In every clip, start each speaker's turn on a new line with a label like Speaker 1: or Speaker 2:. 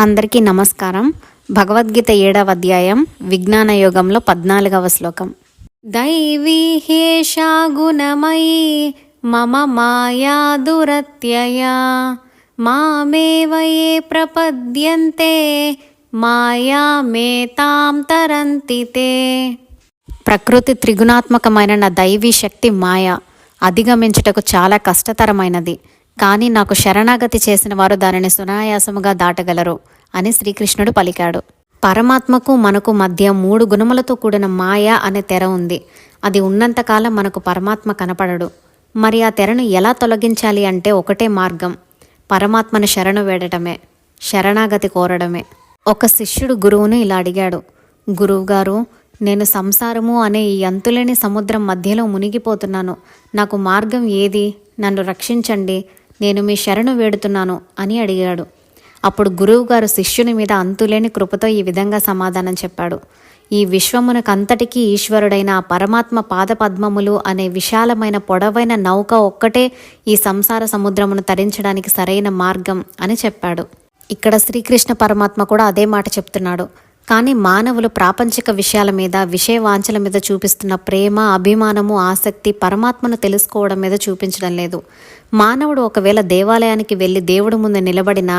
Speaker 1: అందరికీ నమస్కారం. భగవద్గీత 7వ అధ్యాయం విజ్ఞాన యోగంలో 14వ శ్లోకం. దైవీ హేషా గుణమయీ మమ మాయా దురత్యయా మామేవయే ప్రపద్యంతే మాయామేతాం తరంతి తే. ప్రకృతి త్రిగుణాత్మకమైన నా దైవీ శక్తి మాయ అధిగమించుటకు చాలా కష్టతరమైనది. కానీ నాకు శరణాగతి చేసిన వారు దానిని సునాయాసముగా దాటగలరు అని శ్రీకృష్ణుడు పలికాడు. పరమాత్మకు మనకు మధ్య 3 గుణములతో కూడిన మాయ అనే తెర ఉంది. అది ఉన్నంతకాలం మనకు పరమాత్మ కనపడడు. మరి ఆ తెరను ఎలా తొలగించాలి అంటే ఒకటే మార్గం, పరమాత్మను శరణు వేడటమే, శరణాగతి కోరడమే. ఒక శిష్యుడు గురువును ఇలా అడిగాడు, గురువుగారు, నేను సంసారము అనే ఈ అంతులేని సముద్రం మధ్యలో మునిగిపోతున్నాను. నాకు మార్గం ఏది? నన్ను రక్షించండి, నేను మీ శరణు వేడుతున్నాను అని అడిగాడు. అప్పుడు గురువుగారు శిష్యుని మీద అంతులేని కృపతో ఈ విధంగా సమాధానం చెప్పాడు. ఈ విశ్వమునకంతటికీ ఈశ్వరుడైన ఆ పరమాత్మ పాదపద్మములు అనే విశాలమైన పొడవైన నౌక ఒక్కటే ఈ సంసార సముద్రమును తరించడానికి సరైన మార్గం అని చెప్పాడు. ఇక్కడ శ్రీకృష్ణ పరమాత్మ కూడా అదే మాట చెప్తున్నాడు. కానీ మానవులు ప్రాపంచిక విషయాల మీద, విషయవాంఛల మీద చూపిస్తున్న ప్రేమ, అభిమానము, ఆసక్తి పరమాత్మను తెలుసుకోవడం మీద చూపించడం లేదు. మానవుడు ఒకవేళ దేవాలయానికి వెళ్ళి దేవుడి ముందు నిలబడినా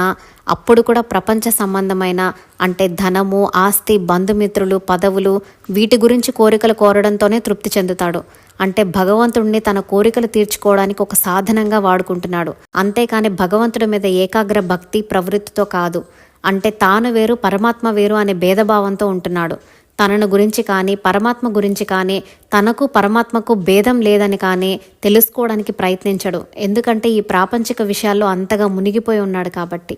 Speaker 1: అప్పుడు కూడా ప్రపంచ సంబంధమైన అంటే ధనము, ఆస్తి, బంధుమిత్రులు, పదవులు వీటి గురించి కోరికలు కోరడంతోనే తృప్తి చెందుతాడు. అంటే భగవంతుడిని తన కోరికలు తీర్చుకోవడానికి ఒక సాధనంగా వాడుకుంటున్నాడు. అంతేకాని భగవంతుడి మీద ఏకాగ్ర భక్తి ప్రవృత్తితో కాదు. అంటే తాను వేరు పరమాత్మ వేరు అనే భేదభావంతో ఉంటున్నాడు. తనను గురించి కానీ పరమాత్మ గురించి కానీ తనకు పరమాత్మకు భేదం లేదని కానీ తెలుసుకోవడానికి ప్రయత్నించడు. ఎందుకంటే ఈ ప్రాపంచిక విషయాల్లో అంతగా మునిగిపోయి ఉన్నాడు కాబట్టి.